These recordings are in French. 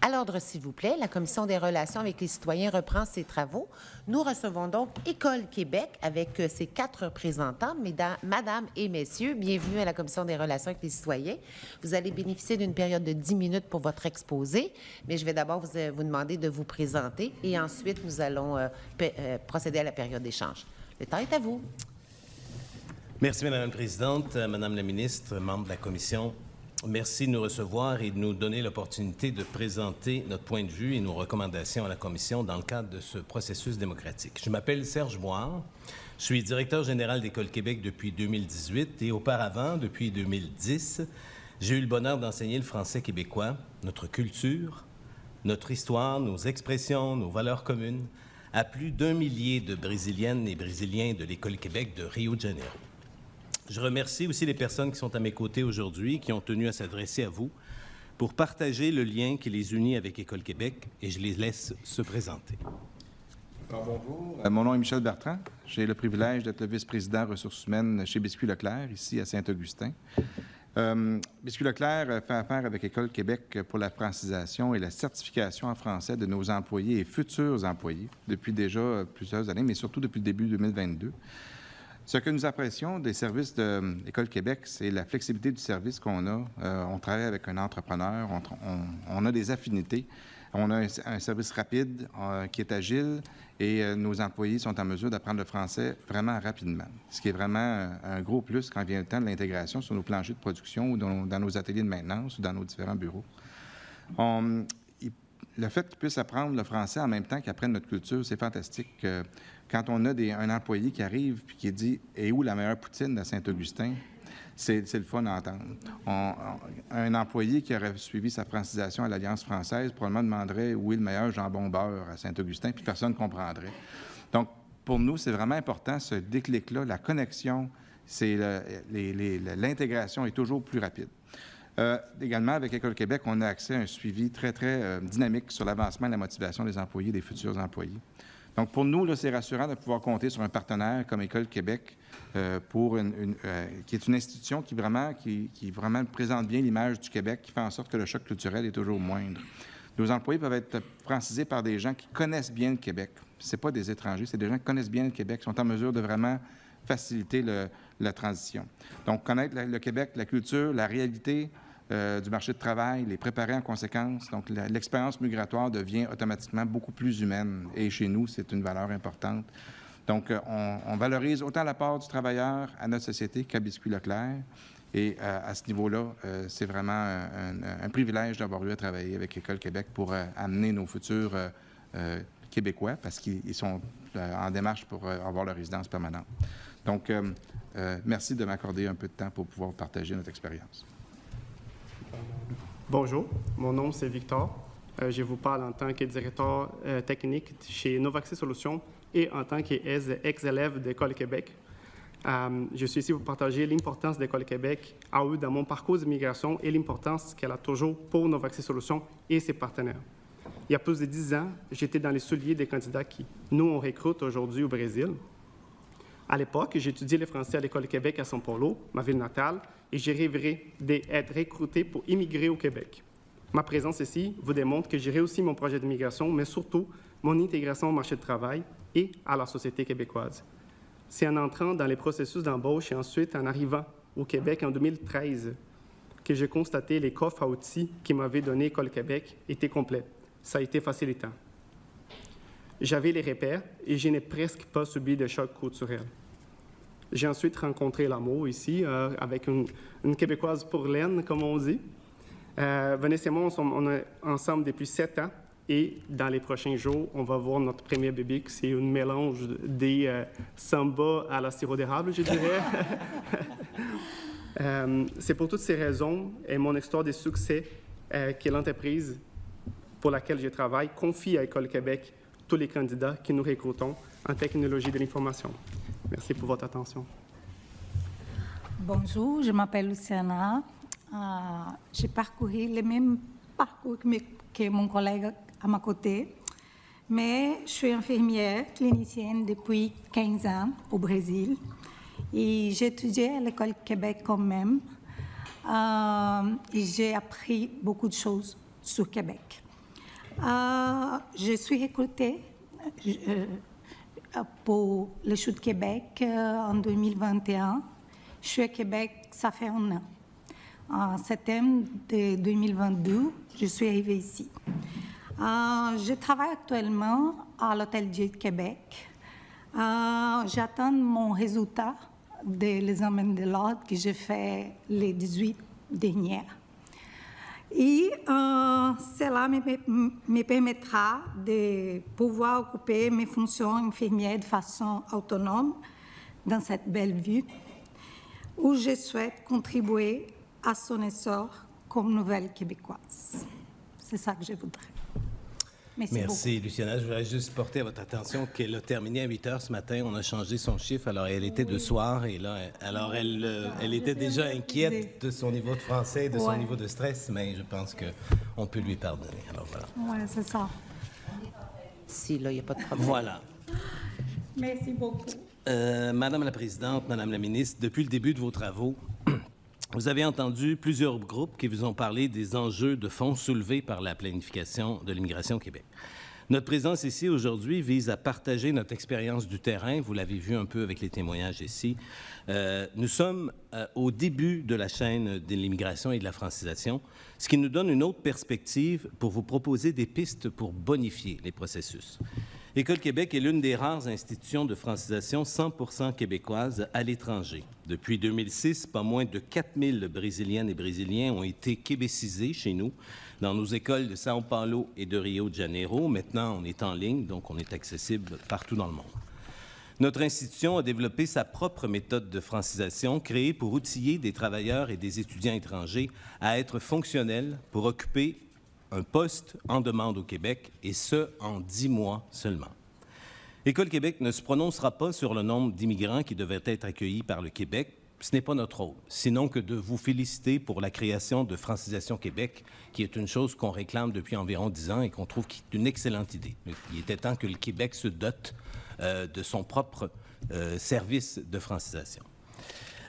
À l'ordre, s'il vous plaît, la Commission des relations avec les citoyens reprend ses travaux. Nous recevons donc École Québec avec ses 4 représentants. Madame et messieurs, bienvenue à la Commission des relations avec les citoyens. Vous allez bénéficier d'une période de 10 minutes pour votre exposé, mais je vais d'abord vous demander de vous présenter et ensuite nous allons procéder à la période d'échange. Le temps est à vous. Merci, Madame la Présidente, Madame la Ministre, membres de la Commission. Merci de nous recevoir et de nous donner l'opportunité de présenter notre point de vue et nos recommandations à la Commission dans le cadre de ce processus démocratique. Je m'appelle Serge Boire, je suis directeur général d'École Québec depuis 2018 et auparavant, depuis 2010, j'ai eu le bonheur d'enseigner le français québécois, notre culture, notre histoire, nos expressions, nos valeurs communes à plus d'1 millier de Brésiliennes et Brésiliens de l'École Québec de Rio de Janeiro. Je remercie aussi les personnes qui sont à mes côtés aujourd'hui, qui ont tenu à s'adresser à vous pour partager le lien qui les unit avec École Québec, et je les laisse se présenter. Bonjour. Mon nom est Michel Bertrand. J'ai le privilège d'être le vice-président ressources humaines chez Biscuits Leclerc, ici à Saint-Augustin. Biscuits Leclerc fait affaire avec École Québec pour la francisation et la certification en français de nos employés et futurs employés depuis déjà plusieurs années, mais surtout depuis le début 2022. Ce que nous apprécions des services de l'École Québec, c'est la flexibilité du service qu'on a. On travaille avec un entrepreneur, on a des affinités, on a un service rapide qui est agile et nos employés sont en mesure d'apprendre le français vraiment rapidement, ce qui est vraiment un gros plus quand vient le temps de l'intégration sur nos planchers de production ou dans nos ateliers de maintenance ou dans nos différents bureaux. Le fait qu'ils puissent apprendre le français en même temps qu'ils apprennent notre culture, c'est fantastique. Quand on a un employé qui arrive et qui dit « Et où la meilleure poutine à Saint-Augustin? » c'est le fun à entendre. Un employé qui aurait suivi sa francisation à l'Alliance française probablement demanderait « Où est le meilleur jambon beurre à Saint-Augustin? » Puis personne ne comprendrait. Donc, pour nous, c'est vraiment important, ce déclic-là, la connexion, l'intégration est toujours plus rapide. Également, avec École Québec, on a accès à un suivi très, très dynamique sur l'avancement et la motivation des employés, des futurs employés. Donc, pour nous, c'est rassurant de pouvoir compter sur un partenaire comme École Québec qui est une institution qui vraiment présente bien l'image du Québec, qui fait en sorte que le choc culturel est toujours moindre. Nos employés peuvent être francisés par des gens qui connaissent bien le Québec. Ce n'est pas des étrangers, c'est des gens qui connaissent bien le Québec, qui sont en mesure de vraiment faciliter la transition. Donc, connaître le Québec, la culture, la réalité du marché de travail, les préparer en conséquence. Donc, l'expérience migratoire devient automatiquement beaucoup plus humaine. Et chez nous, c'est une valeur importante. Donc, on valorise autant l'apport du travailleur à notre société qu'à Biscuits Leclerc. Et à ce niveau-là, c'est vraiment un privilège d'avoir eu à travailler avec École Québec pour amener nos futurs Québécois, parce qu'ils sont en démarche pour avoir leur résidence permanente. Donc, merci de m'accorder un peu de temps pour pouvoir partager notre expérience. Bonjour, mon nom c'est Victor. Je vous parle en tant que directeur technique chez Novaxi Solutions et en tant qu'ex-élève d'École Québec. Je suis ici pour partager l'importance d'École Québec a eu dans mon parcours d'immigration et l'importance qu'elle a toujours pour Novaxi Solutions et ses partenaires. Il y a plus de 10 ans, j'étais dans les souliers des candidats qui, nous, on recrute aujourd'hui au Brésil. À l'époque, j'étudiais le français à l'École Québec à São Paulo, ma ville natale, et j'ai rêvé d'être recruté pour immigrer au Québec. Ma présence ici vous démontre que j'ai réussi mon projet d'immigration, mais surtout mon intégration au marché de travail et à la société québécoise. C'est en entrant dans les processus d'embauche et ensuite en arrivant au Québec en 2013 que j'ai constaté les coffres à outils qui m'avaient donné École Québec étaient complets. Ça a été facilitant. J'avais les repères et je n'ai presque pas subi de choc culturel. J'ai ensuite rencontré l'amour ici, avec une Québécoise pour laine, comme on dit. Vanessa et moi, on est ensemble depuis 7 ans et dans les prochains jours, on va voir notre premier bébé, qui c'est un mélange des samba à la sirop d'érable, je dirais. C'est pour toutes ces raisons et mon histoire de succès que l'entreprise pour laquelle je travaille confie à École Québec tous les candidats que nous recrutons en technologie de l'information. Merci pour votre attention. Bonjour, je m'appelle Luciana. J'ai parcouru le même parcours que mon collègue à ma côté, mais je suis infirmière clinicienne depuis 15 ans au Brésil et j'ai étudié à l'École Québec quand même. Et j'ai appris beaucoup de choses sur Québec. Je suis recrutée pour le Chute Québec en 2021. Je suis à Québec, ça fait un an. En septembre de 2022, je suis arrivée ici. Je travaille actuellement à l'Hôtel Dieu de Québec. J'attends mon résultat de l'examen de l'ordre que j'ai fait les 18 dernières. Et cela me permettra de pouvoir occuper mes fonctions infirmières de façon autonome dans cette belle ville où je souhaite contribuer à son essor comme nouvelle québécoise. C'est ça que je voudrais. Merci, Luciana. Je voudrais juste porter à votre attention qu'elle a terminé à 8 heures ce matin. On a changé son chiffre. Alors, elle était de soir et là, alors elle était déjà inquiète de son niveau de français, de son niveau de stress, mais je pense qu'on peut lui pardonner. Alors, voilà. Oui, c'est ça. Si, là, il n'y a pas de problème. Voilà. Merci beaucoup. Madame la Présidente, Madame la Ministre, depuis le début de vos travaux, vous avez entendu plusieurs groupes qui vous ont parlé des enjeux de fond soulevés par la planification de l'immigration au Québec. Notre présence ici aujourd'hui vise à partager notre expérience du terrain. Vous l'avez vu un peu avec les témoignages ici. Nous sommes au début de la chaîne de l'immigration et de la francisation, ce qui nous donne une autre perspective pour vous proposer des pistes pour bonifier les processus. École Québec est l'une des rares institutions de francisation 100% québécoise à l'étranger. Depuis 2006, pas moins de 4000 Brésiliennes et Brésiliens ont été québécisés chez nous, dans nos écoles de São Paulo et de Rio de Janeiro. Maintenant, on est en ligne, donc on est accessible partout dans le monde. Notre institution a développé sa propre méthode de francisation créée pour outiller des travailleurs et des étudiants étrangers à être fonctionnels pour occuper un poste en demande au Québec, et ce, en 10 mois seulement. École Québec ne se prononcera pas sur le nombre d'immigrants qui devaient être accueillis par le Québec. Ce n'est pas notre rôle, sinon que de vous féliciter pour la création de Francisation Québec, qui est une chose qu'on réclame depuis environ 10 ans et qu'on trouve qui est une excellente idée. Il était temps que le Québec se dote de son propre service de francisation.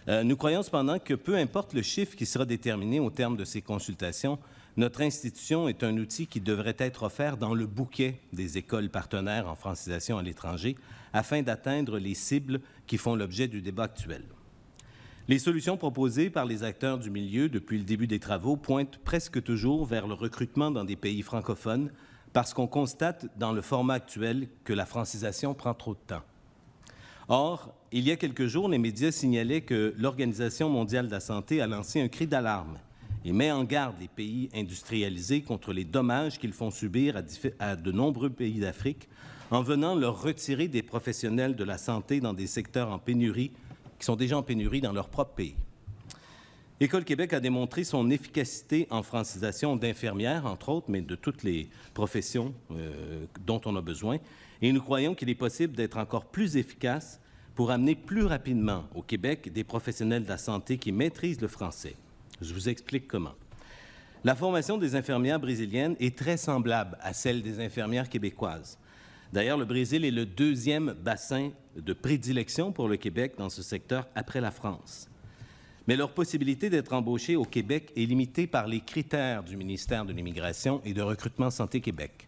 Nous croyons cependant que peu importe le chiffre qui sera déterminé au terme de ces consultations, notre institution est un outil qui devrait être offert dans le bouquet des écoles partenaires en francisation à l'étranger afin d'atteindre les cibles qui font l'objet du débat actuel. Les solutions proposées par les acteurs du milieu depuis le début des travaux pointent presque toujours vers le recrutement dans des pays francophones parce qu'on constate dans le format actuel que la francisation prend trop de temps. Or, il y a quelques jours, les médias signalaient que l'Organisation mondiale de la santé a lancé un cri d'alarme et met en garde les pays industrialisés contre les dommages qu'ils font subir à de nombreux pays d'Afrique en venant leur retirer des professionnels de la santé dans des secteurs en pénurie, qui sont déjà en pénurie dans leur propre pays. École Québec a démontré son efficacité en francisation d'infirmières, entre autres, mais de toutes les professions dont on a besoin, et nous croyons qu'il est possible d'être encore plus efficace pour amener plus rapidement au Québec des professionnels de la santé qui maîtrisent le français. Je vous explique comment. La formation des infirmières brésiliennes est très semblable à celle des infirmières québécoises. D'ailleurs, le Brésil est le deuxième bassin de prédilection pour le Québec dans ce secteur après la France. Mais leur possibilité d'être embauchée au Québec est limitée par les critères du ministère de l'Immigration et de Recrutement Santé Québec.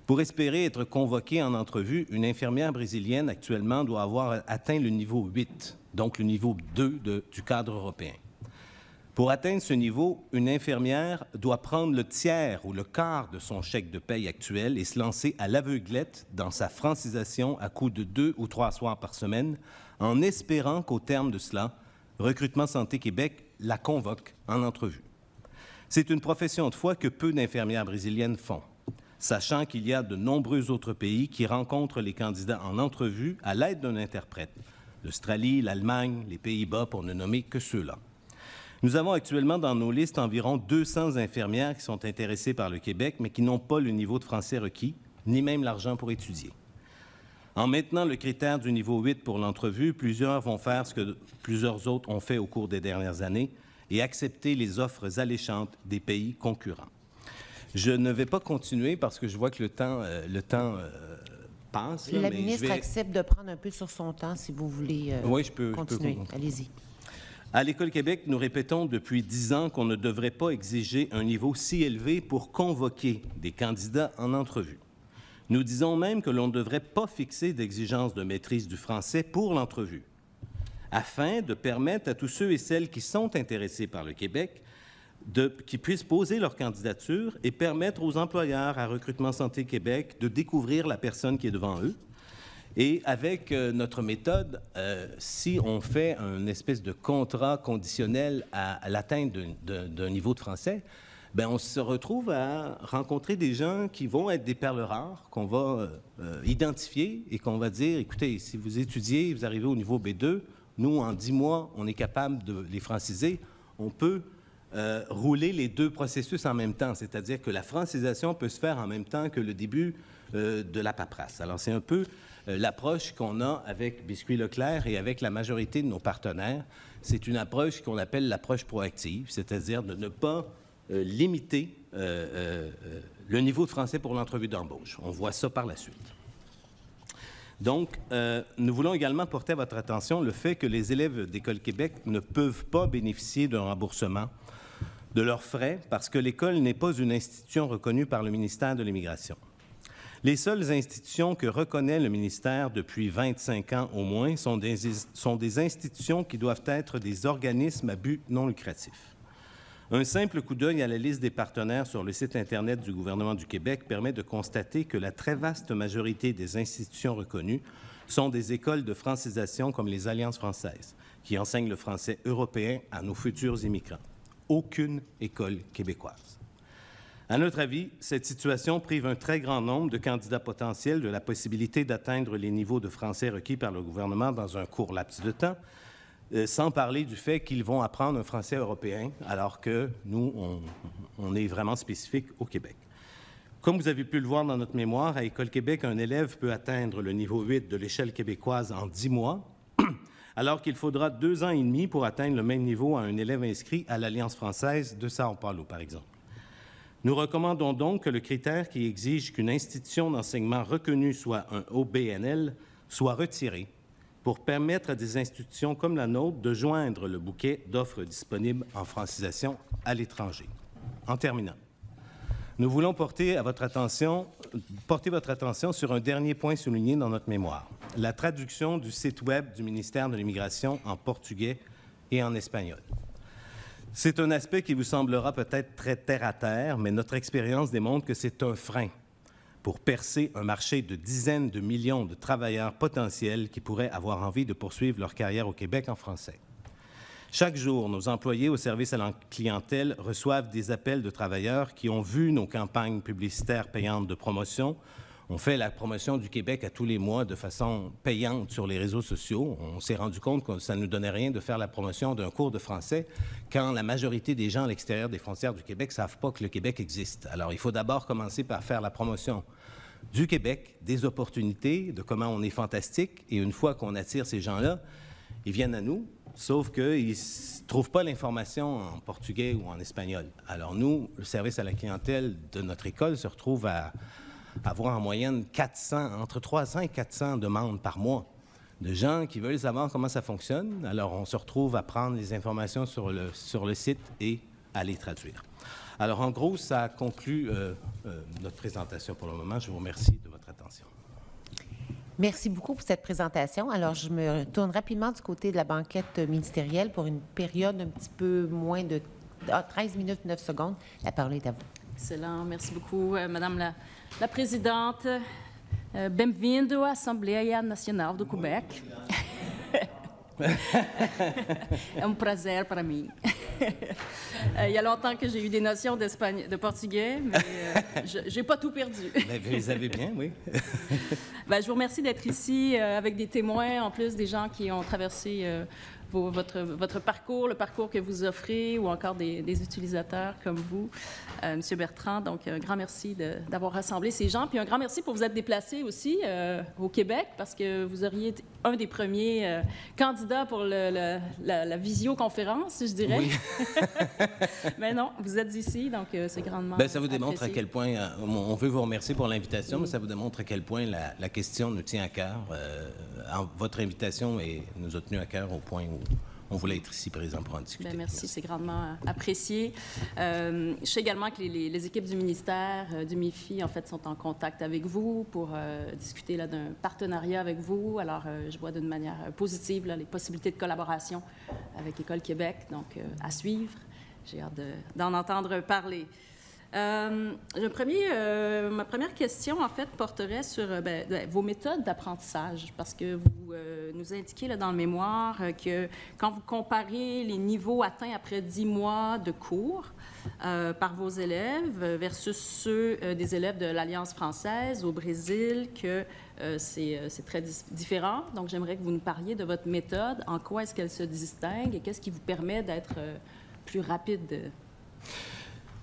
Pour espérer être convoquée en entrevue, une infirmière brésilienne actuellement doit avoir atteint le niveau 8, donc le niveau 2 du cadre européen. Pour atteindre ce niveau, une infirmière doit prendre le tiers ou le quart de son chèque de paye actuel et se lancer à l'aveuglette dans sa francisation à coût de 2 ou 3 soirs par semaine, en espérant qu'au terme de cela, Recrutement Santé Québec la convoque en entrevue. C'est une profession de foi que peu d'infirmières brésiliennes font, sachant qu'il y a de nombreux autres pays qui rencontrent les candidats en entrevue à l'aide d'un interprète. L'Australie, l'Allemagne, les Pays-Bas, pour ne nommer que ceux-là. Nous avons actuellement dans nos listes environ 200 infirmières qui sont intéressées par le Québec, mais qui n'ont pas le niveau de français requis, ni même l'argent pour étudier. En maintenant le critère du niveau 8 pour l'entrevue, plusieurs vont faire ce que plusieurs autres ont fait au cours des dernières années et accepter les offres alléchantes des pays concurrents. Je ne vais pas continuer parce que je vois que le temps passe. La ministre accepte de prendre un peu sur son temps si vous voulez oui, je peux continuer. Allez-y. À l'École Québec, nous répétons depuis 10 ans qu'on ne devrait pas exiger un niveau si élevé pour convoquer des candidats en entrevue. Nous disons même que l'on ne devrait pas fixer d'exigence de maîtrise du français pour l'entrevue, afin de permettre à tous ceux et celles qui sont intéressés par le Québec qui puissent poser leur candidature et permettre aux employeurs à Recrutement Santé Québec de découvrir la personne qui est devant eux. Et avec notre méthode, si on fait une espèce de contrat conditionnel à l'atteinte d'un niveau de français, bien, on se retrouve à rencontrer des gens qui vont être des perles rares, qu'on va identifier et qu'on va dire, écoutez, si vous étudiez, vous arrivez au niveau B2, nous, en 10 mois, on est capable de les franciser. On peut rouler les deux processus en même temps, c'est-à-dire que la francisation peut se faire en même temps que le début de la paperasse. Alors, c'est un peu l'approche qu'on a avec Biscuits Leclerc et avec la majorité de nos partenaires. C'est une approche qu'on appelle l'approche proactive, c'est-à-dire de ne pas limiter le niveau de français pour l'entrevue d'embauche. On voit ça par la suite. Donc, nous voulons également porter à votre attention le fait que les élèves d'École Québec ne peuvent pas bénéficier d'un remboursement de leurs frais parce que l'école n'est pas une institution reconnue par le ministère de l'Immigration. Les seules institutions que reconnaît le ministère depuis 25 ans au moins sont des institutions qui doivent être des organismes à but non lucratif. Un simple coup d'œil à la liste des partenaires sur le site Internet du gouvernement du Québec permet de constater que la très vaste majorité des institutions reconnues sont des écoles de francisation comme les Alliances françaises, qui enseignent le français européen à nos futurs immigrants. Aucune école québécoise. À notre avis, cette situation prive un très grand nombre de candidats potentiels de la possibilité d'atteindre les niveaux de français requis par le gouvernement dans un court laps de temps, sans parler du fait qu'ils vont apprendre un français européen, alors que nous, on est vraiment spécifique au Québec. Comme vous avez pu le voir dans notre mémoire, à École Québec, un élève peut atteindre le niveau 8 de l'échelle québécoise en 10 mois, alors qu'il faudra 2 ans et demi pour atteindre le même niveau à un élève inscrit à l'Alliance française de São Paulo, par exemple. Nous recommandons donc que le critère qui exige qu'une institution d'enseignement reconnue soit un OBNL soit retiré pour permettre à des institutions comme la nôtre de joindre le bouquet d'offres disponibles en francisation à l'étranger. En terminant, nous voulons porter votre attention sur un dernier point souligné dans notre mémoire, la traduction du site Web du ministère de l'Immigration en portugais et en espagnol. C'est un aspect qui vous semblera peut-être très terre-à-terre, mais notre expérience démontre que c'est un frein pour percer un marché de dizaines de millions de travailleurs potentiels qui pourraient avoir envie de poursuivre leur carrière au Québec en français. Chaque jour, nos employés au service à la clientèle reçoivent des appels de travailleurs qui ont vu nos campagnes publicitaires payantes de promotion. On fait la promotion du Québec à tous les mois de façon payante sur les réseaux sociaux. On s'est rendu compte que ça ne nous donnait rien de faire la promotion d'un cours de français quand la majorité des gens à l'extérieur des frontières du Québec ne savent pas que le Québec existe. Alors, il faut d'abord commencer par faire la promotion du Québec, des opportunités, de comment on est fantastique. Et une fois qu'on attire ces gens-là, ils viennent à nous, sauf qu'ils ne trouvent pas l'information en portugais ou en espagnol. Alors nous, le service à la clientèle de notre école se retrouve à avoir en moyenne entre 300 et 400 demandes par mois de gens qui veulent savoir comment ça fonctionne. Alors, on se retrouve à prendre les informations sur le site et à les traduire. Alors, en gros, ça conclut notre présentation pour le moment. Je vous remercie de votre attention. Merci beaucoup pour cette présentation. Alors, je me tourne rapidement du côté de la banquette ministérielle pour une période un petit peu moins de 13 minutes 9 secondes. La parole est à vous. Excellent. Merci beaucoup, Madame la Présidente. Bem-vindo à Assembleia Nacional do Québec. É prazer para mim. Il y a longtemps que j'ai eu des notions de portugais, mais je n'ai pas tout perdu. Vous les avez bien, oui. Je vous remercie d'être ici avec des témoins, en plus des gens qui ont traversé votre parcours, le parcours que vous offrez, ou encore des utilisateurs comme vous, M. Bertrand. Donc, un grand merci d'avoir rassemblé ces gens. Puis un grand merci pour vous être déplacé aussi au Québec, parce que vous auriez été un des premiers candidats pour la visioconférence, je dirais. Oui. Mais non, vous êtes ici, donc c'est grandement ça vous démontre apprécié. À quel point, on veut vous remercier pour l'invitation, mais ça vous démontre à quel point la question nous tient à cœur. Votre invitation nous a tenus à cœur au point où on voulait être ici présent pour en discuter. Bien, merci, c'est grandement apprécié. Je sais également que les équipes du ministère, du MIFI, en fait, sont en contact avec vous pour discuter d'un partenariat avec vous. Alors, je vois d'une manière positive là, les possibilités de collaboration avec École Québec, donc à suivre. J'ai hâte d'en entendre parler. Ma première question, en fait, porterait sur vos méthodes d'apprentissage, parce que vous nous indiquez là, dans le mémoire que quand vous comparez les niveaux atteints après 10 mois de cours par vos élèves versus ceux des élèves de l'Alliance française au Brésil, que c'est très différent. Donc, j'aimerais que vous nous parliez de votre méthode, en quoi est-ce qu'elle se distingue et qu'est-ce qui vous permet d'être plus rapide.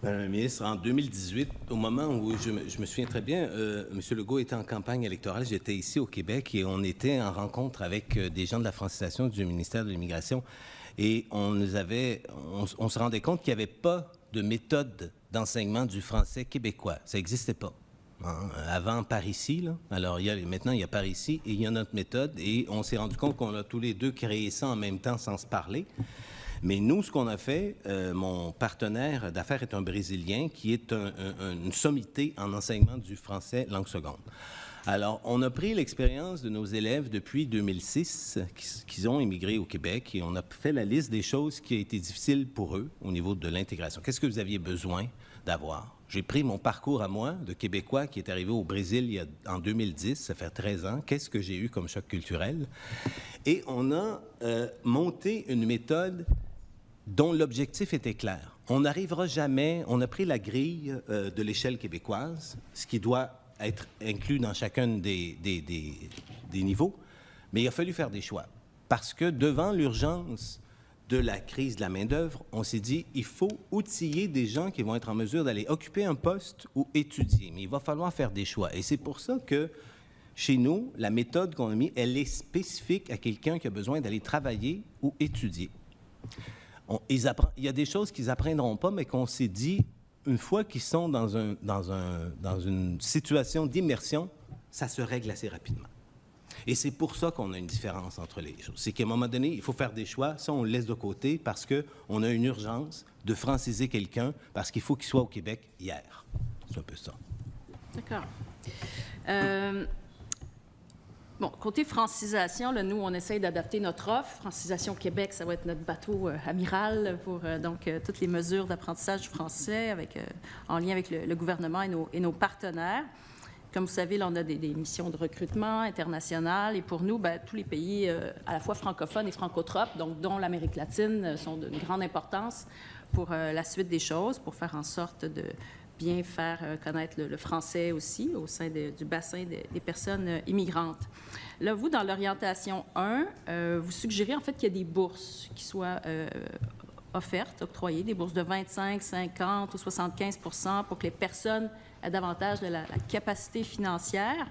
Madame la ministre, en 2018, au moment où je me souviens très bien, M. Legault était en campagne électorale, j'étais ici au Québec et on était en rencontre avec des gens de la francisation du ministère de l'Immigration et on se rendait compte qu'il n'y avait pas de méthode d'enseignement du français québécois. Ça n'existait pas. Hein? Avant Parisis, là. Alors maintenant il y a Parisis et il y a notre méthode et on s'est rendu compte qu'on a tous les deux créé ça en même temps sans se parler. Mais nous, ce qu'on a fait, mon partenaire d'affaires est un Brésilien qui est une sommité en enseignement du français langue seconde. Alors, on a pris l'expérience de nos élèves depuis 2006 qui ont immigré au Québec et on a fait la liste des choses qui ont été difficiles pour eux au niveau de l'intégration. Qu'est-ce que vous aviez besoin d'avoir? J'ai pris mon parcours à moi de Québécois qui est arrivé au Brésil en 2010, ça fait 13 ans. Qu'est-ce que j'ai eu comme choc culturel? Et on a monté une méthode dont l'objectif était clair. On n'arrivera jamais, on a pris la grille de l'échelle québécoise, ce qui doit être inclus dans chacun des niveaux, mais il a fallu faire des choix. Parce que devant l'urgence de la crise de la main-d'œuvre, on s'est dit, il faut outiller des gens qui vont être en mesure d'aller occuper un poste ou étudier. Mais il va falloir faire des choix. Et c'est pour ça que chez nous, la méthode qu'on a mise, elle est spécifique à quelqu'un qui a besoin d'aller travailler ou étudier. Il y a des choses qu'ils n'apprendront pas, mais qu'on s'est dit, une fois qu'ils sont dans une situation d'immersion, ça se règle assez rapidement. Et c'est pour ça qu'on a une différence entre les choses. C'est qu'à un moment donné, il faut faire des choix. Ça, on le laisse de côté parce qu'on a une urgence de franciser quelqu'un parce qu'il faut qu'il soit au Québec hier. C'est un peu ça. D'accord. Bon, côté francisation, là, nous, on essaye d'adapter notre offre. Francisation Québec, ça va être notre bateau amiral pour toutes les mesures d'apprentissage du français en lien avec le gouvernement et nos partenaires. Comme vous savez, là, on a des missions de recrutement internationales et pour nous, tous les pays à la fois francophones et francotropes, donc dont l'Amérique latine, sont d'une grande importance pour la suite des choses, pour faire en sorte de bien faire connaître le français aussi au sein du bassin des personnes immigrantes. Là, vous, dans l'orientation 1, vous suggérez en fait qu'il y a des bourses qui soient offertes, octroyées, des bourses de 25, 50 ou 75 % pour que les personnes aient davantage de la capacité financière.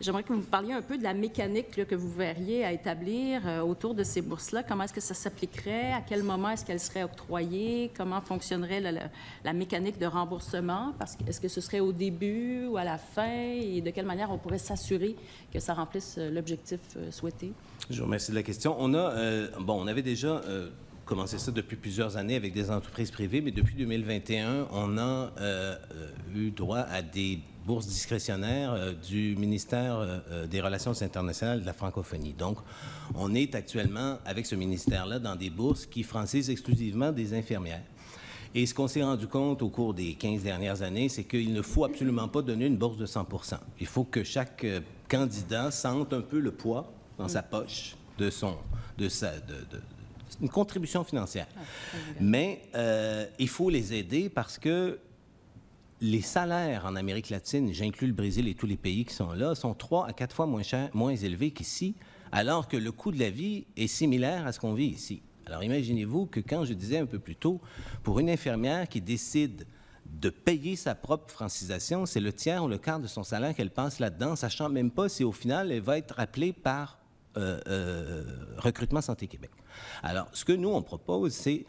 J'aimerais que vous me parliez un peu de la mécanique là, que vous verriez à établir autour de ces bourses-là. Comment est-ce que ça s'appliquerait? À quel moment est-ce qu'elles seraient octroyées? Comment fonctionnerait la mécanique de remboursement? Est-ce que ce serait au début ou à la fin? Et de quelle manière on pourrait s'assurer que ça remplisse l'objectif souhaité? Je vous remercie de la question. On avait déjà commencé ça depuis plusieurs années avec des entreprises privées, mais depuis 2021, on a eu droit à des bourses discrétionnaires du ministère des Relations internationales de la francophonie. Donc, on est actuellement, avec ce ministère-là, dans des bourses qui francisent exclusivement des infirmières. Et ce qu'on s'est rendu compte au cours des 15 dernières années, c'est qu'il ne faut absolument pas donner une bourse de 100 %. Il faut que chaque candidat sente un peu le poids dans sa poche une contribution financière. Mais il faut les aider parce que les salaires en Amérique latine, j'inclus le Brésil et tous les pays qui sont là, sont 3 à 4 fois moins élevés qu'ici, alors que le coût de la vie est similaire à ce qu'on vit ici. Alors imaginez-vous que quand je disais un peu plus tôt, pour une infirmière qui décide de payer sa propre francisation, c'est le tiers ou le quart de son salaire qu'elle passe là-dedans, sachant même pas si au final elle va être appelée par Recrutement Santé Québec. Alors, ce que nous, on propose, c'est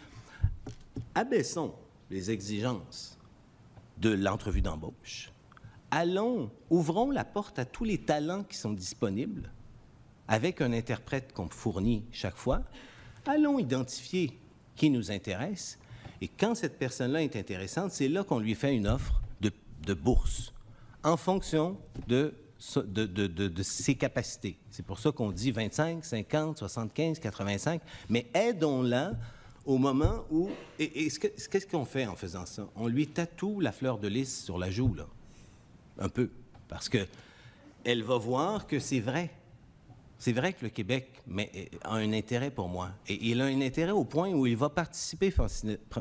abaissons les exigences de l'entrevue d'embauche. Ouvrons la porte à tous les talents qui sont disponibles avec un interprète qu'on fournit chaque fois. Allons identifier qui nous intéresse. Et quand cette personne-là est intéressante, c'est là qu'on lui fait une offre de bourse en fonction de ses capacités. C'est pour ça qu'on dit 25, 50, 75, 85, mais aidons-la au moment où... Et qu'est-ce qu'on fait en faisant ça? On lui tatoue la fleur de lys sur la joue, là. Un peu. Parce que elle va voir que c'est vrai. C'est vrai que le Québec a un intérêt pour moi. Et il a un intérêt au point où il va participer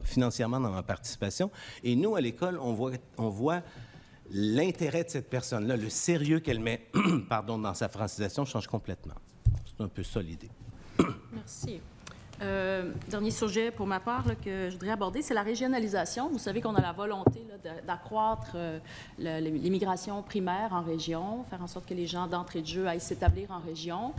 financièrement dans ma participation. Et nous, à l'école, on voit l'intérêt de cette personne-là, le sérieux qu'elle met dans sa francisation change complètement. C'est un peu ça l'idée. Merci. Dernier sujet pour ma part là, que je voudrais aborder, c'est la régionalisation. Vous savez qu'on a la volonté d'accroître l'immigration primaire en région, faire en sorte que les gens d'entrée de jeu aillent s'établir en région.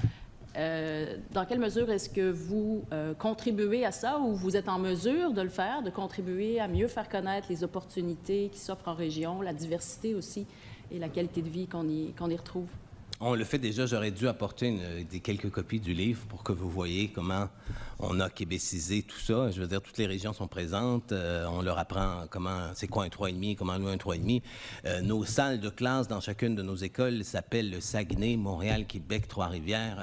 Dans quelle mesure est-ce que vous contribuez à ça ou vous êtes en mesure de le faire, de contribuer à mieux faire connaître les opportunités qui s'offrent en région, la diversité aussi et la qualité de vie qu'on y retrouve? On le fait déjà. J'aurais dû apporter quelques copies du livre pour que vous voyez comment on a québécisé tout ça. Je veux dire, toutes les régions sont présentes. On leur apprend c'est quoi un 3,5, comment louer un 3,5. Nos salles de classe dans chacune de nos écoles s'appellent le Saguenay, Montréal, Québec, Trois-Rivières.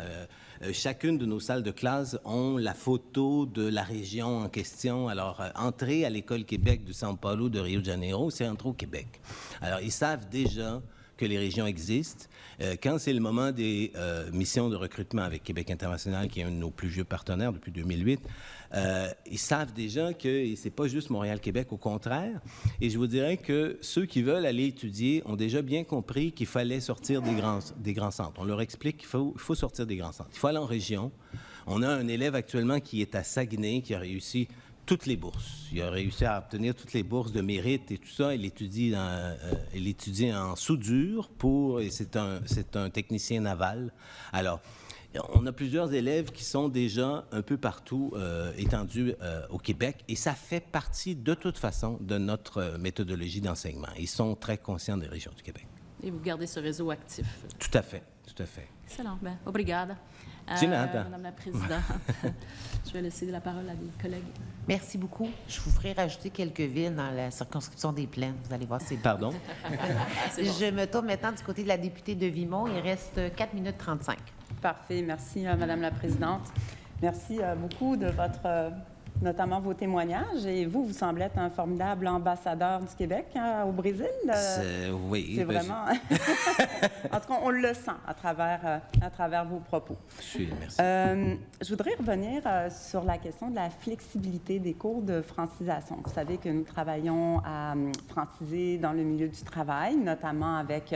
Chacune de nos salles de classe ont la photo de la région en question. Alors, entrer à l'École Québec du São Paulo de Rio de Janeiro, c'est entrer au Québec. Alors, ils savent déjà que les régions existent. Quand c'est le moment des missions de recrutement avec Québec International, qui est un de nos plus vieux partenaires depuis 2008, ils savent déjà que c'est pas juste Montréal-Québec, au contraire. Et je vous dirais que ceux qui veulent aller étudier ont déjà bien compris qu'il fallait sortir des grands centres. On leur explique qu'il faut sortir des grands centres. Il faut aller en région. On a un élève actuellement qui est à Saguenay, qui a réussi toutes les bourses. Il a réussi à obtenir toutes les bourses de mérite et tout ça. Il étudie en soudure et c'est un technicien naval. Alors, on a plusieurs élèves qui sont déjà un peu partout étendus au Québec et ça fait partie de toute façon de notre méthodologie d'enseignement. Ils sont très conscients des régions du Québec. Et vous gardez ce réseau actif. Tout à fait, tout à fait. Excellent. Bien, obrigada. Madame la Présidente, je vais laisser la parole à des collègues. Merci beaucoup. Je vous ferai rajouter quelques villes dans la circonscription des Plaines. Vous allez voir, c'est bien. Pardon? Je me tourne maintenant du côté de la députée de Vimont. Il reste 4 minutes 35. Parfait. Merci, Madame la Présidente. Merci beaucoup de notamment vos témoignages. Et vous semblez être un formidable ambassadeur du Québec au Brésil. Oui. C'est vraiment... En tout cas, on le sent à travers vos propos. Merci. Je voudrais revenir sur la question de la flexibilité des cours de francisation. Vous savez que nous travaillons à franciser dans le milieu du travail, notamment avec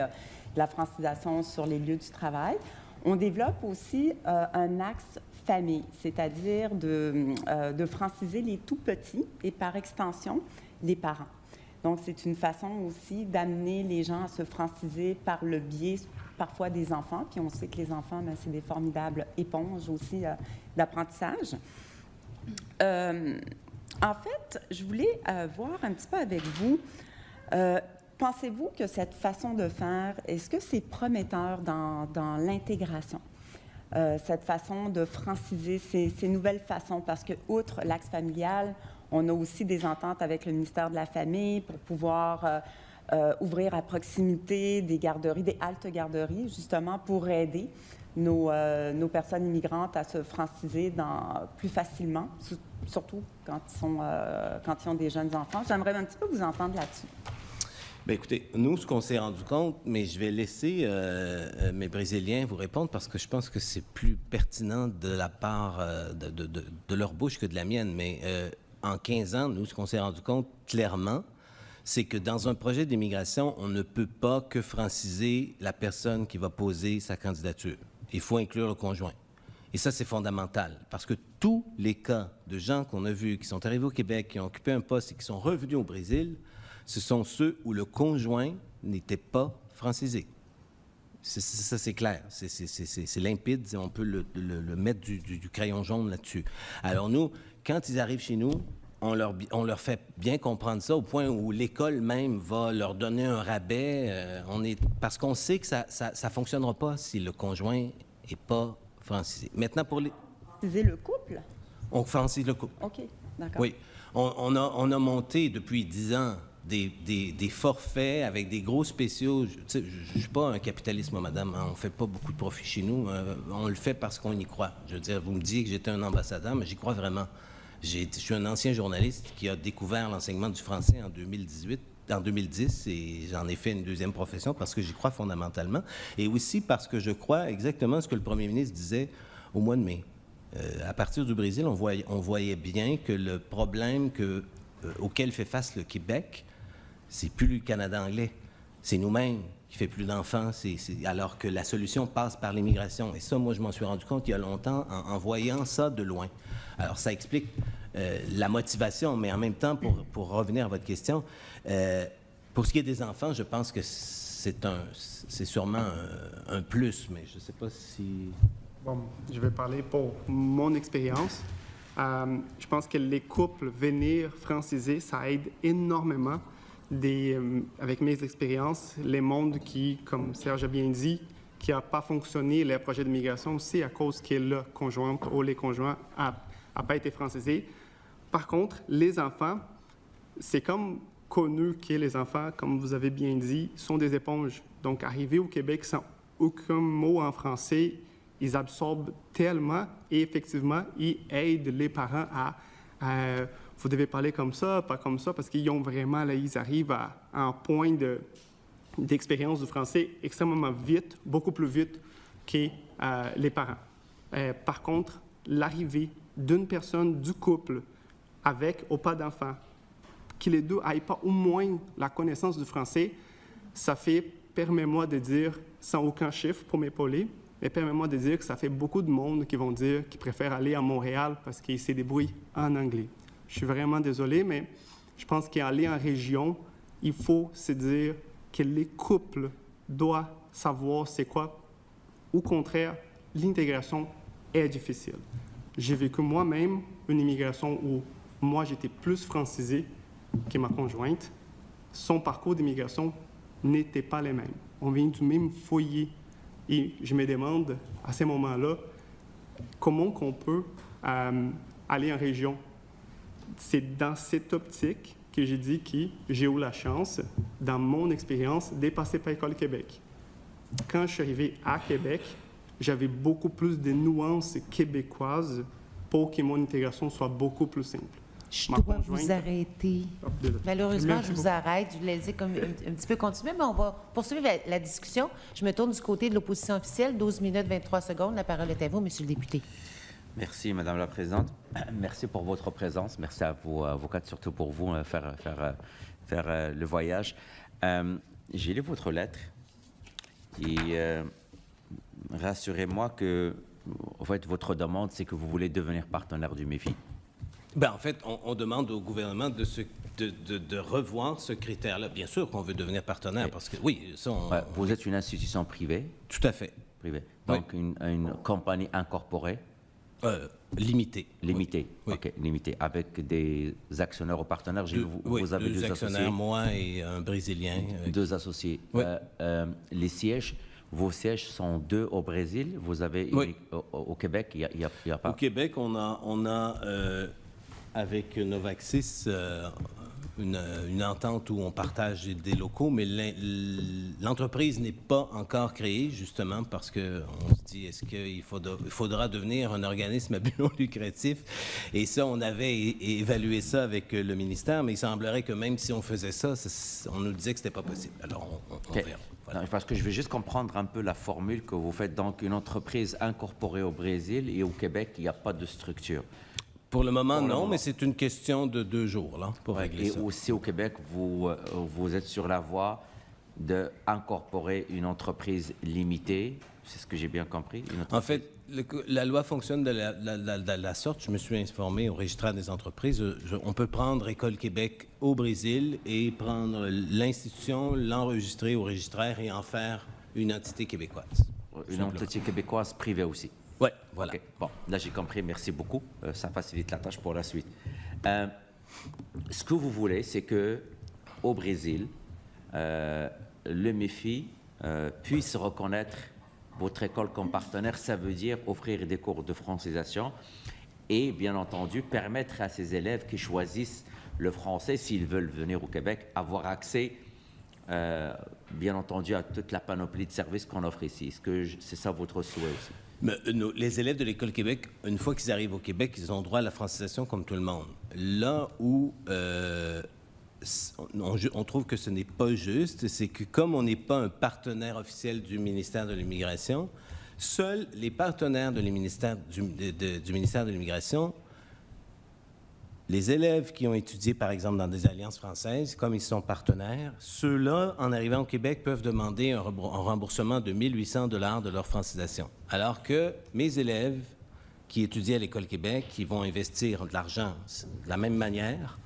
la francisation sur les lieux du travail. On développe aussi un axe famille, c'est-à-dire de franciser les tout-petits et par extension, les parents. Donc, c'est une façon aussi d'amener les gens à se franciser par le biais parfois des enfants. Puis on sait que les enfants, bien, c'est des formidables éponges aussi d'apprentissage. En fait, je voulais voir un petit peu avec vous, pensez-vous que cette façon de faire, est-ce que c'est prometteur dans l'intégration? Cette façon de franciser, ces nouvelles façons, parce que, outre l'axe familial, on a aussi des ententes avec le ministère de la Famille pour pouvoir ouvrir à proximité des garderies, des haltes-garderies, justement pour aider nos personnes immigrantes à se franciser plus facilement, surtout quand ils ont des jeunes enfants. J'aimerais un petit peu vous entendre là-dessus. Bien, écoutez, nous, ce qu'on s'est rendu compte, mais je vais laisser mes Brésiliens vous répondre parce que je pense que c'est plus pertinent de la part de leur bouche que de la mienne. Mais en 15 ans, nous, ce qu'on s'est rendu compte clairement, c'est que dans un projet d'immigration, on ne peut pas que franciser la personne qui va poser sa candidature. Il faut inclure le conjoint. Et ça, c'est fondamental parce que tous les cas de gens qu'on a vus, qui sont arrivés au Québec, qui ont occupé un poste et qui sont revenus au Brésil, ce sont ceux où le conjoint n'était pas francisé. Ça, c'est clair. C'est limpide. On peut le mettre du crayon jaune là-dessus. Alors, nous, quand ils arrivent chez nous, on leur fait bien comprendre ça au point où l'école même va leur donner un rabais. Parce qu'on sait que ça ne fonctionnera pas si le conjoint n'est pas francisé. Maintenant, pour les... Franciser le couple? On francise le couple. OK, d'accord. Oui. On a monté depuis 10 ans des forfaits avec des gros spéciaux. Je ne suis pas un capitaliste, moi, madame. Hein. On ne fait pas beaucoup de profit chez nous. On le fait parce qu'on y croit. Je veux dire, vous me disiez que j'étais un ambassadeur, mais j'y crois vraiment. Je suis un ancien journaliste qui a découvert l'enseignement du français en 2010, et j'en ai fait une deuxième profession parce que j'y crois fondamentalement. Et aussi parce que je crois exactement ce que le premier ministre disait au mois de mai. À partir du Brésil, on voyait bien que le problème auquel fait face le Québec, c'est plus le Canada anglais, c'est nous-mêmes qui fait plus d'enfants, alors que la solution passe par l'immigration. Et ça, moi, je m'en suis rendu compte il y a longtemps en voyant ça de loin. Alors, ça explique la motivation, mais en même temps, pour revenir à votre question, pour ce qui est des enfants, je pense que c'est sûrement un plus, mais je ne sais pas si... Bon, je vais parler pour mon expérience. Je pense que les couples venir franciser, ça aide énormément. Avec mes expériences, les mondes qui, comme Serge a bien dit, qui n'a pas fonctionné, les projets de migration, c'est à cause que le conjoint ou les conjoints n'a pas été francisé. Par contre, les enfants, c'est comme connu que les enfants, comme vous avez bien dit, sont des éponges. Donc, arriver au Québec sans aucun mot en français, ils absorbent tellement et effectivement, ils aident les parents à vous devez parler comme ça, pas comme ça, parce qu'ils ont vraiment, là, ils arrivent à un point d'expérience du français extrêmement vite, beaucoup plus vite que les parents. Par contre, l'arrivée d'une personne du couple avec ou pas d'enfant, que les deux n'aient pas au moins la connaissance du français, ça fait, permets-moi de dire, sans aucun chiffre pour m'épauler, mais permets-moi de dire que ça fait beaucoup de monde qui vont dire qu'ils préfèrent aller à Montréal parce qu'ils se débrouillent en anglais. Je suis vraiment désolé, mais je pense qu'aller en région, il faut se dire que les couples doivent savoir c'est quoi. Au contraire, l'intégration est difficile. J'ai vécu moi-même une immigration où moi, j'étais plus francisé que ma conjointe. Son parcours d'immigration n'était pas le même. On vient du même foyer. Et je me demande, à ces moments-là, comment qu'on peut aller en région. C'est dans cette optique que j'ai dit que j'ai eu la chance, dans mon expérience, de passer par l'École Québec. Quand je suis arrivé à Québec, j'avais beaucoup plus de nuances québécoises pour que mon intégration soit beaucoup plus simple. Je dois vous arrêter. Malheureusement, je vous arrête. Je vous laisse comme un petit peu continuer, mais on va poursuivre la discussion. Je me tourne du côté de l'opposition officielle. 12 minutes, 23 secondes. La parole est à vous, Monsieur le député. Merci, Madame la Présidente. Merci pour votre présence. Merci à vous, avocate, surtout pour vous, faire le voyage. J'ai lu votre lettre et rassurez-moi que, en fait, votre demande, c'est que vous voulez devenir partenaire du MEFI. Bien, en fait, on demande au gouvernement de revoir ce critère-là. Bien sûr qu'on veut devenir partenaire, parce que, oui, ça, vous êtes une institution privée. Tout à fait. Privée. Donc, oui. une compagnie incorporée. Limitée. Limitée, oui. OK, limitée. Avec des actionnaires ou partenaires. Vous avez deux actionnaires, associés. Moi et un Brésilien. Deux associés. Oui. Les sièges, vos sièges sont deux au Brésil. Vous avez au Québec, il n'y a pas. Au Québec, on a avec Novaxis une entente où on partage des locaux, mais l'entreprise n'est pas encore créée, justement, parce qu'on se dit, est-ce qu'il faudra devenir un organisme à but non lucratif? Et ça, on avait évalué ça avec le ministère, mais il semblerait que même si on faisait ça, on nous disait que c'était pas possible. Alors, on verra. Voilà. Non, parce que je veux juste comprendre un peu la formule que vous faites. Donc, une entreprise incorporée au Brésil et au Québec, il n'y a pas de structure. Pour le moment, non, mais c'est une question de 2 jours là, pour régler ça. Et aussi au Québec, vous êtes sur la voie d'incorporer une entreprise limitée, c'est ce que j'ai bien compris? En fait, la loi fonctionne de la sorte. Je me suis informé au registraire des entreprises. On peut prendre École Québec au Brésil et prendre l'institution, l'enregistrer au registraire et en faire une entité québécoise. Une entité québécoise privée aussi? Oui, voilà. Okay. Bon, là, j'ai compris. Merci beaucoup. Ça facilite la tâche pour la suite. Ce que vous voulez, c'est qu'au Brésil, le MEFI puisse reconnaître votre école comme partenaire. Ça veut dire offrir des cours de francisation et, bien entendu, permettre à ces élèves qui choisissent le français, s'ils veulent venir au Québec, avoir accès, bien entendu, à toute la panoplie de services qu'on offre ici. Est-ce que c'est ça votre souhait aussi? Mais, les élèves de l'École Québec, une fois qu'ils arrivent au Québec, ils ont droit à la francisation comme tout le monde. Là où on trouve que ce n'est pas juste, c'est que comme on n'est pas un partenaire officiel du ministère de l'Immigration, seuls les partenaires du ministère de l'Immigration, les élèves qui ont étudié, par exemple, dans des alliances françaises, comme ils sont partenaires, ceux-là, en arrivant au Québec, peuvent demander un remboursement de 1 800 $ de leur francisation. Alors que mes élèves qui étudient à l'École Québec, qui vont investir de l'argent de la même manière,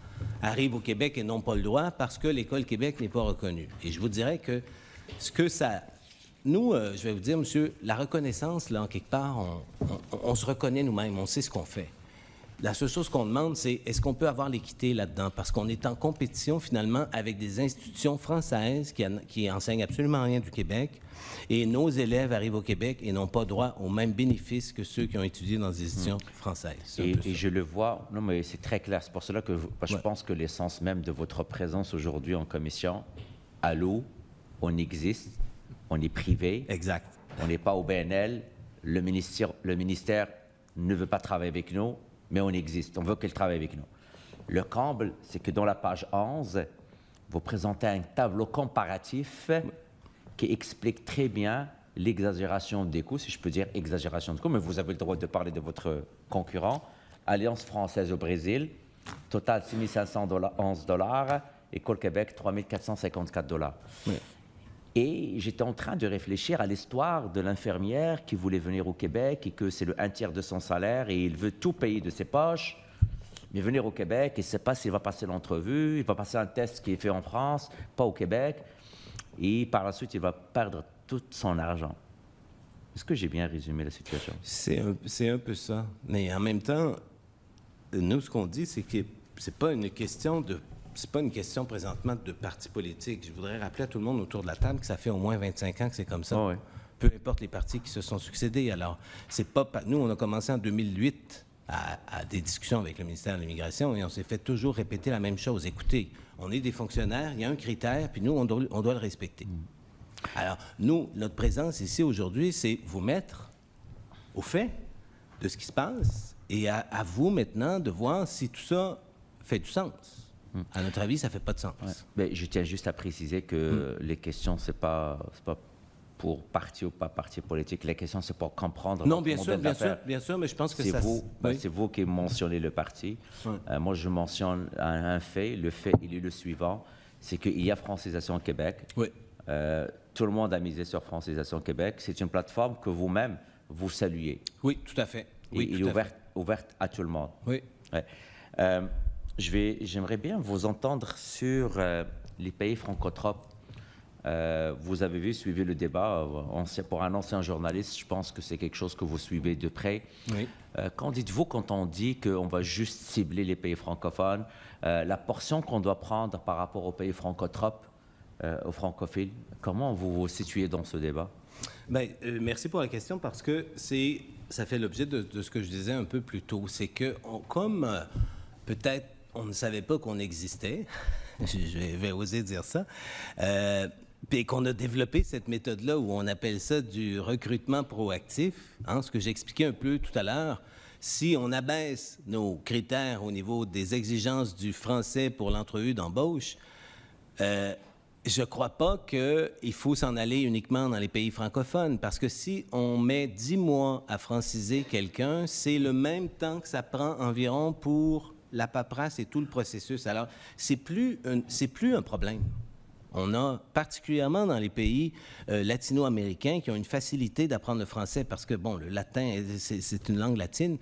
arrivent au Québec et n'ont pas le droit parce que l'École Québec n'est pas reconnue. Et je vous dirais que ce que ça... Nous, je vais vous dire, monsieur, la reconnaissance, là, en quelque part, on se reconnaît nous-mêmes, on sait ce qu'on fait. La seule chose qu'on demande, c'est est-ce qu'on peut avoir l'équité là-dedans? Parce qu'on est en compétition, finalement, avec des institutions françaises qui enseignent absolument rien du Québec. Et nos élèves arrivent au Québec et n'ont pas droit aux mêmes bénéfices que ceux qui ont étudié dans des institutions françaises. Et je le vois, non, mais c'est très clair. C'est pour cela que je pense que l'essence même de votre présence aujourd'hui en commission, allô, on existe, on est privé. Exact. On n'est pas au BNL. Le ministère ne veut pas travailler avec nous. Mais on existe, on veut qu'elle travaille avec nous. Le comble, c'est que dans la page 11, vous présentez un tableau comparatif qui explique très bien l'exagération des coûts, si je peux dire exagération de coûts, mais vous avez le droit de parler de votre concurrent. Alliance française au Brésil, total 6 511 $, École Québec, 3 454 $. Oui. Et j'étais en train de réfléchir à l'histoire de l'infirmière qui voulait venir au Québec et que c'est le 1/3 de son salaire et il veut tout payer de ses poches. Mais venir au Québec, il ne sait pas s'il va passer l'entrevue, il va passer un test qui est fait en France, pas au Québec. Et par la suite, il va perdre tout son argent. Est-ce que j'ai bien résumé la situation? C'est un peu ça. Mais en même temps, nous, ce qu'on dit, c'est que ce n'est pas une question de... C'est pas une question présentement de parti politique. Je voudrais rappeler à tout le monde autour de la table que ça fait au moins 25 ans que c'est comme ça. Oh oui. Peu importe les partis qui se sont succédés. Alors, c'est pas... Nous, on a commencé en 2008 à des discussions avec le ministère de l'Immigration et on s'est fait toujours répéter la même chose. Écoutez, on est des fonctionnaires, il y a un critère, puis nous, on doit le respecter. Alors, nous, notre présence ici aujourd'hui, c'est vous mettre au fait de ce qui se passe et à vous maintenant de voir si tout ça fait du sens. À notre avis, ça ne fait pas de sens. Ouais. Mais je tiens juste à préciser que les questions, ce n'est pas pour parti ou pas parti politique. Les questions, c'est pour comprendre non, bien sûr, mais je pense que ça... C'est vous qui mentionnez le parti. Ouais. Moi, je mentionne un fait. Le fait, il est le suivant, c'est qu'il y a francisation au Québec. Oui. Tout le monde a misé sur francisation au Québec. C'est une plateforme que vous-même, vous saluez. Oui, tout à fait. Oui, il est ouverte à tout le monde. Oui. Ouais. J'aimerais bien vous entendre sur les pays francotropes. Vous avez suivi le débat. Pour un ancien journaliste, je pense que c'est quelque chose que vous suivez de près. Oui. Qu'en dites-vous quand on dit qu'on va juste cibler les pays francophones, la portion qu'on doit prendre par rapport aux pays francotropes, aux francophiles? Comment vous vous situez dans ce débat? Bien, merci pour la question parce que ça fait l'objet de ce que je disais un peu plus tôt. C'est que, comme peut-être on ne savait pas qu'on existait, je vais oser dire ça, puis qu'on a développé cette méthode-là où on appelle ça du recrutement proactif, hein, ce que j'expliquais un peu tout à l'heure. Si on abaisse nos critères au niveau des exigences du français pour l'entrevue d'embauche, je ne crois pas qu'il faut s'en aller uniquement dans les pays francophones, parce que si on met 10 mois à franciser quelqu'un, c'est le même temps que ça prend environ pour la paperasse et tout le processus. Alors, c'est plus un problème. On a, particulièrement dans les pays latino-américains qui ont une facilité d'apprendre le français parce que, bon, le latin, c'est une langue latine,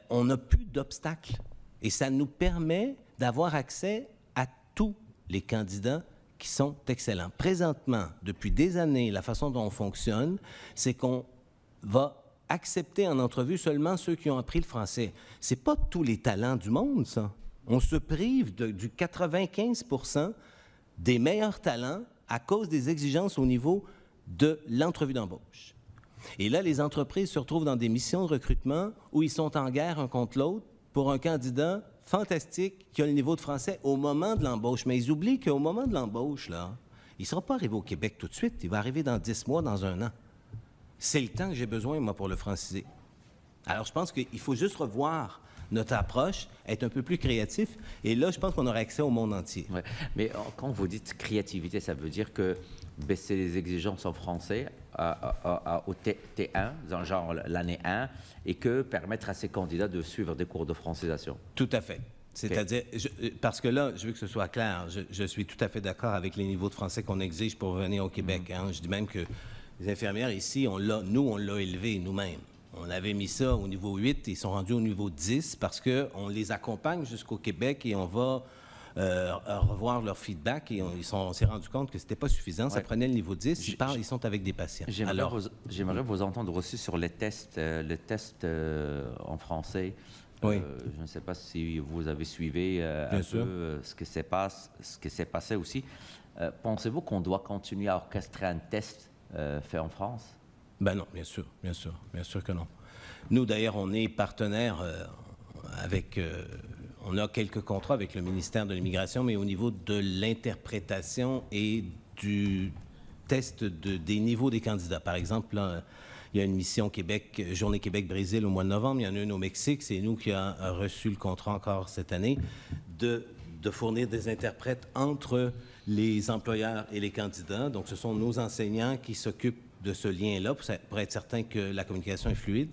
on n'a plus d'obstacles. Et ça nous permet d'avoir accès à tous les candidats qui sont excellents. Présentement, depuis des années, la façon dont on fonctionne, c'est qu'on va accepter en entrevue seulement ceux qui ont appris le français. C'est pas tous les talents du monde, ça. On se prive du 95% des meilleurs talents à cause des exigences au niveau de l'entrevue d'embauche. Et là, les entreprises se retrouvent dans des missions de recrutement où ils sont en guerre un contre l'autre pour un candidat fantastique qui a le niveau de français au moment de l'embauche. Mais ils oublient qu'au moment de l'embauche, là, il ne sera pas arrivé au Québec tout de suite. Il va arriver dans 10 mois, dans 1 an. C'est le temps que j'ai besoin, moi, pour le franciser. Alors, je pense qu'il faut juste revoir notre approche, être un peu plus créatif. Et là, je pense qu'on aura accès au monde entier. Ouais. Mais quand vous dites créativité, ça veut dire que baisser les exigences en français au T1, dans genre l'année 1, et que permettre à ces candidats de suivre des cours de francisation. Tout à fait. C'est-à-dire, parce que là, je veux que ce soit clair, je suis tout à fait d'accord avec les niveaux de français qu'on exige pour venir au Québec. Hein. Je dis même que les infirmières ici, on l'a élevé nous-mêmes. On avait mis ça au niveau 8, ils sont rendus au niveau 10 parce qu'on les accompagne jusqu'au Québec et on va revoir leur feedback et on s'est rendu compte que c'était pas suffisant, ça prenait le niveau 10, ils sont avec des patients. J'aimerais vous entendre aussi sur les tests en français. Oui. Je ne sais pas si vous avez suivi un peu ce qui s'est passé aussi. Pensez-vous qu'on doit continuer à orchestrer un test fait en France? Ben non, bien sûr que non. Nous, d'ailleurs, on est partenaire avec... on a quelques contrats avec le ministère de l'Immigration, mais au niveau de l'interprétation et du test des niveaux des candidats. Par exemple, là, il y a une mission Journée Québec-Brésil au mois de novembre. Il y en a une au Mexique. C'est nous qui avons reçu le contrat encore cette année de fournir des interprètes entre les employeurs et les candidats. Donc, ce sont nos enseignants qui s'occupent de ce lien-là pour être certain que la communication est fluide.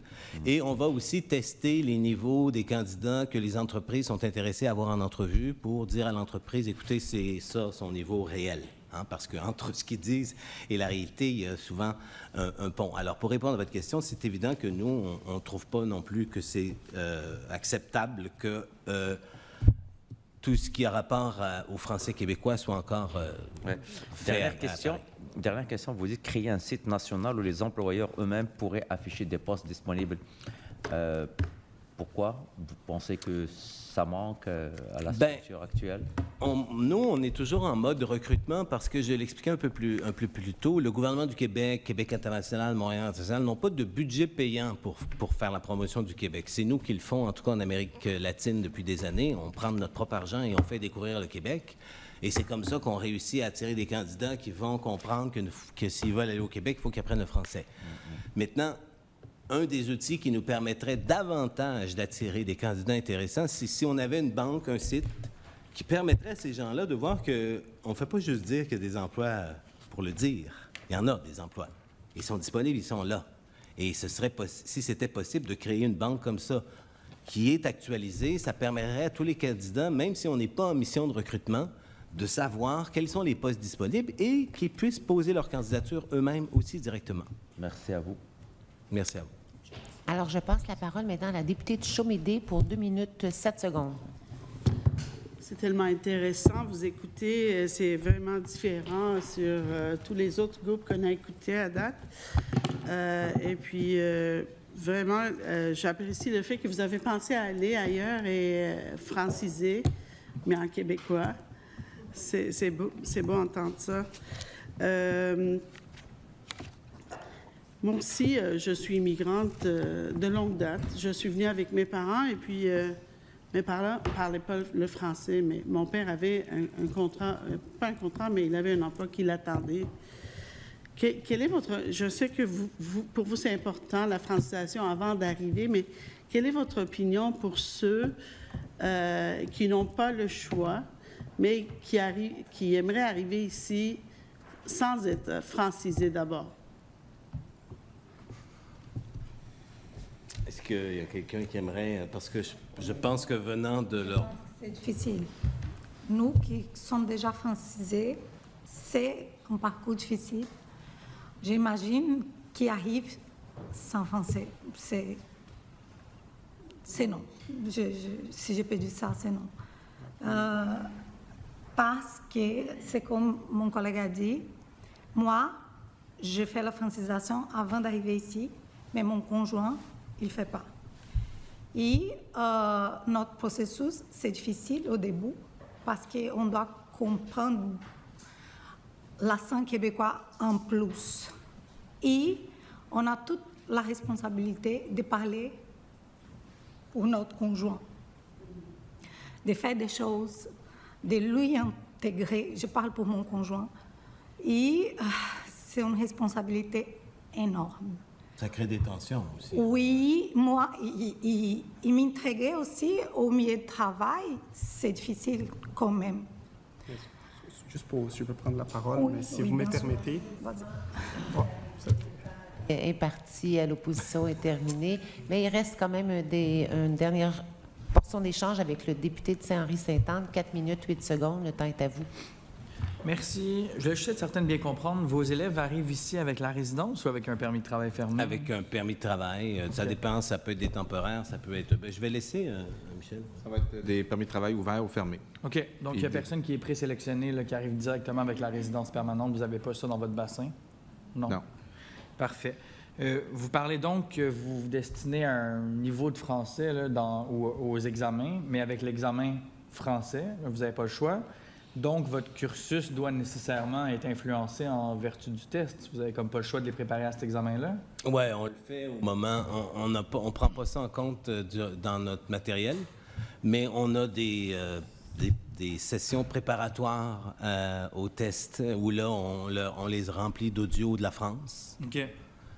Et on va aussi tester les niveaux des candidats que les entreprises sont intéressées à avoir en entrevue pour dire à l'entreprise, écoutez, c'est ça son niveau réel. Hein, parce qu'entre ce qu'ils disent et la réalité, il y a souvent un pont. Alors, pour répondre à votre question, c'est évident que nous, on ne trouve pas non plus que c'est acceptable que tout ce qui a rapport aux Français québécois soit encore fait. Dernière question, vous dites créer un site national où les employeurs eux-mêmes pourraient afficher des postes disponibles. Pourquoi? Vous pensez que ça manque à la structure actuelle? Nous, on est toujours en mode de recrutement parce que je l'expliquais un peu plus tôt. Le gouvernement du Québec, Québec international, Montréal international n'ont pas de budget payant pour faire la promotion du Québec. C'est nous qui le font, en tout cas en Amérique latine depuis des années. On prend notre propre argent et on fait découvrir le Québec. Et c'est comme ça qu'on réussit à attirer des candidats qui vont comprendre que s'ils veulent aller au Québec, il faut qu'ils apprennent le français. Maintenant, un des outils qui nous permettrait davantage d'attirer des candidats intéressants, c'est si on avait une banque, un site, qui permettrait à ces gens-là de voir qu'on ne fait pas juste dire qu'il y a des emplois pour le dire. Il y en a des emplois. Ils sont disponibles, ils sont là. Et ce serait si c'était possible de créer une banque comme ça, qui est actualisée, ça permettrait à tous les candidats, même si on n'est pas en mission de recrutement, de savoir quels sont les postes disponibles et qu'ils puissent poser leur candidature eux-mêmes aussi directement. Merci à vous. Merci à vous. Alors, je passe la parole maintenant à la députée de Chaumédé pour 2 minutes 7 secondes. C'est tellement intéressant. Vous écoutez, c'est vraiment différent sur tous les autres groupes qu'on a écoutés à date. Et puis, vraiment, j'apprécie le fait que vous avez pensé à aller ailleurs et franciser, mais en québécois. C'est beau d'entendre ça. Moi aussi, je suis immigrante de longue date. Je suis venue avec mes parents et puis mes parents ne parlaient pas le français, mais mon père avait un contrat, pas un contrat, mais il avait un emploi qui l'attendait. Quel est votre... Je sais que pour vous, c'est important, la francisation avant d'arriver, mais quelle est votre opinion pour ceux qui n'ont pas le choix, mais qui aimeraient arriver ici sans être francisés d'abord? Est-ce qu'il y a quelqu'un qui aimerait... Parce que je pense que venant de leur... C'est difficile. Nous qui sommes déjà francisés, c'est un parcours difficile. J'imagine qui arrive sans français. C'est non. Si je peux dire ça, c'est non. Parce que, c'est comme mon collègue a dit, moi, je fais la francisation avant d'arriver ici, mais mon conjoint, il ne fait pas. Et notre processus, c'est difficile au début parce qu'on doit comprendre l'accent québécois en plus. Et on a toute la responsabilité de parler pour notre conjoint, de faire des choses, de lui intégrer. Je parle pour mon conjoint. Et c'est une responsabilité énorme. Ça crée des tensions aussi. Oui, moi, il m'intégrer aussi au milieu de travail, c'est difficile quand même. Juste pour, si je peux prendre la parole, Oui, mais si oui, vous me bien sûr. permettez. Vas-y. Bon, Est parti à l'opposition est terminé, mais il reste quand même une dernière portion d'échange avec le député de Saint-Henri-Sainte-Anne. 4 minutes, 8 secondes. Le temps est à vous. Merci. Je vais juste être certain de bien comprendre. Vos élèves arrivent ici avec la résidence ou avec un permis de travail fermé? Avec un permis de travail. Ça dépend, ça peut être des temporaires, ça peut être... Je vais laisser, Michel. Ça va être des permis de travail ouverts ou fermés. OK. Donc, il n'y a personne qui est présélectionné, là, qui arrive directement avec la résidence permanente. Vous n'avez pas ça dans votre bassin? Non. Non. Parfait. Vous parlez donc que vous vous destinez à un niveau de français là, aux examens, mais avec l'examen français, là, vous n'avez pas le choix. Donc, votre cursus doit nécessairement être influencé en vertu du test. Vous n'avez comme pas le choix de les préparer à cet examen-là? Oui, on le fait au moment. On ne prend pas ça en compte dans notre matériel, mais on a des sessions préparatoires au test où là, on les remplit d'audio de la France. OK.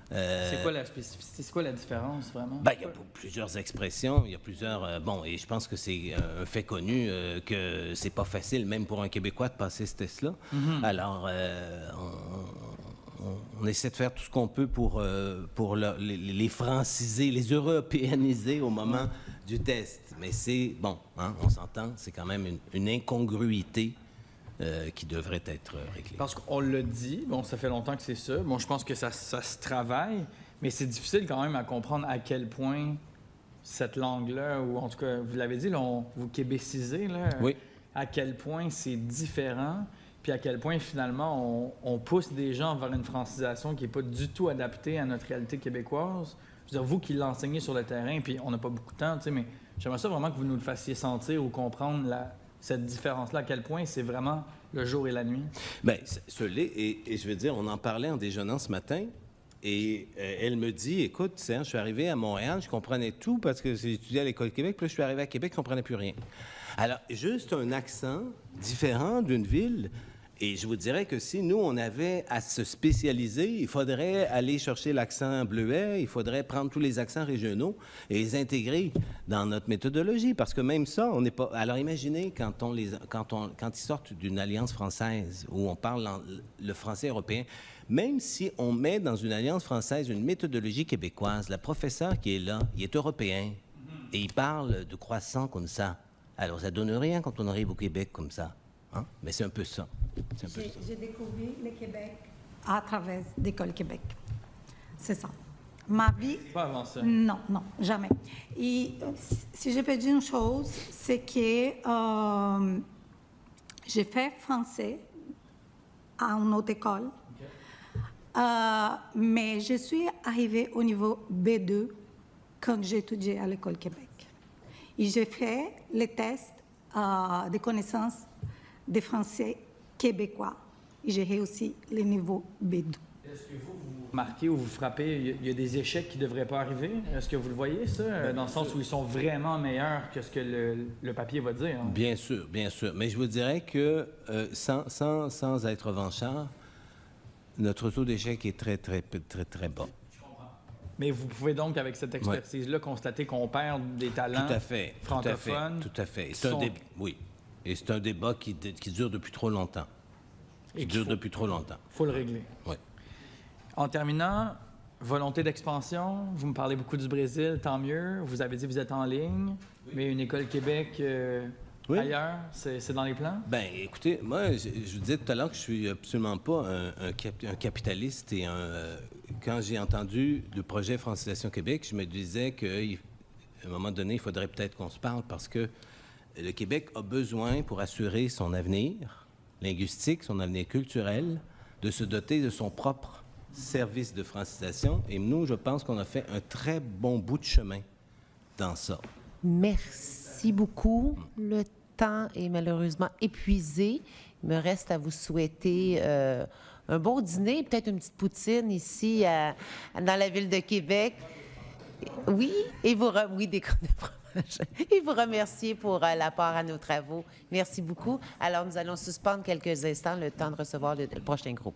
C'est quoi la spécificité? C'est quoi la différence, vraiment? Bien, il y a plusieurs expressions, il y a plusieurs... et je pense que c'est un fait connu que c'est pas facile, même pour un Québécois, de passer ce test-là. Alors, on essaie de faire tout ce qu'on peut pour les franciser, les européaniser au moment du test. Mais c'est, bon, hein, on s'entend, c'est quand même une incongruité qui devrait être réglée. Parce qu'on l'a dit, bon, ça fait longtemps que c'est ça. Bon, je pense que ça se travaille, mais c'est difficile quand même à comprendre à quel point cette langue-là, ou en tout cas, vous l'avez dit, là, vous québécisez, là, oui. À quel point c'est différent, puis à quel point, finalement, on pousse des gens vers une francisation qui n'est pas du tout adaptée à notre réalité québécoise. Je veux dire, vous qui l'enseignez sur le terrain, puis on n'a pas beaucoup de temps, tu sais, mais j'aimerais ça vraiment que vous nous le fassiez sentir ou comprendre cette différence-là, à quel point c'est vraiment le jour et la nuit? Bien, ce l'est, et je veux dire, on en parlait en déjeunant ce matin, et elle me dit, écoute, je suis arrivé à Montréal, je comprenais tout parce que j'ai étudié à l'École Québec, puis là, je suis arrivé à Québec, je ne comprenais plus rien. Alors, juste un accent différent d'une ville, et je vous dirais que si nous, on avait à se spécialiser, il faudrait aller chercher l'accent bleuet, il faudrait prendre tous les accents régionaux et les intégrer dans notre méthodologie, parce que même ça, on n'est pas... Alors imaginez quand ils sortent d'une alliance française où on parle le français européen, même si on met dans une alliance française une méthodologie québécoise, le professeur qui est là, il est européen et il parle de croissant comme ça. Alors ça donne rien quand on arrive au Québec comme ça. Hein? Mais c'est un peu ça. J'ai découvert le Québec à travers l'École Québec. C'est ça. Ma vie... Pas avant ça? Non, non, jamais. Et si je peux dire une chose, c'est que j'ai fait français à une autre école, mais je suis arrivée au niveau B2 quand j'ai étudié à l'École Québec. Et j'ai fait les tests de connaissances des Français québécois. Et j'ai réussi le niveau B2. Est-ce que vous marquez ou vous frappez, il y a des échecs qui ne devraient pas arriver? Est-ce que vous le voyez, ça, dans le sens où ils sont vraiment meilleurs que ce que le papier va dire? Hein? Bien sûr, bien sûr. Mais je vous dirais que, sans être revanchard, notre taux d'échec est très, très, très, très bas. Mais vous pouvez donc, avec cette expertise-là, constater qu'on perd des talents francophones. Tout à fait. Oui. Et c'est un débat qui dure depuis trop longtemps. Depuis trop longtemps. Il faut le régler. Oui. En terminant, volonté d'expansion. Vous me parlez beaucoup du Brésil, tant mieux. Vous avez dit que vous êtes en ligne, mais une École Québec ailleurs, c'est dans les plans? Bien, écoutez, moi, je vous disais tout à l'heure que je suis absolument pas un capitaliste. Et quand j'ai entendu le projet Francisation Québec, je me disais qu'à un moment donné, il faudrait peut-être qu'on se parle parce que le Québec a besoin, pour assurer son avenir linguistique, son avenir culturel, de se doter de son propre service de francisation. Et nous, je pense qu'on a fait un très bon bout de chemin dans ça. Merci beaucoup. Le temps est malheureusement épuisé. Il me reste à vous souhaiter un bon dîner, peut-être une petite poutine ici dans la ville de Québec. Oui, et oui, des crottes de fromage. Et vous remercier pour l'apport à nos travaux. Merci beaucoup. Alors, nous allons suspendre quelques instants le temps de recevoir le prochain groupe.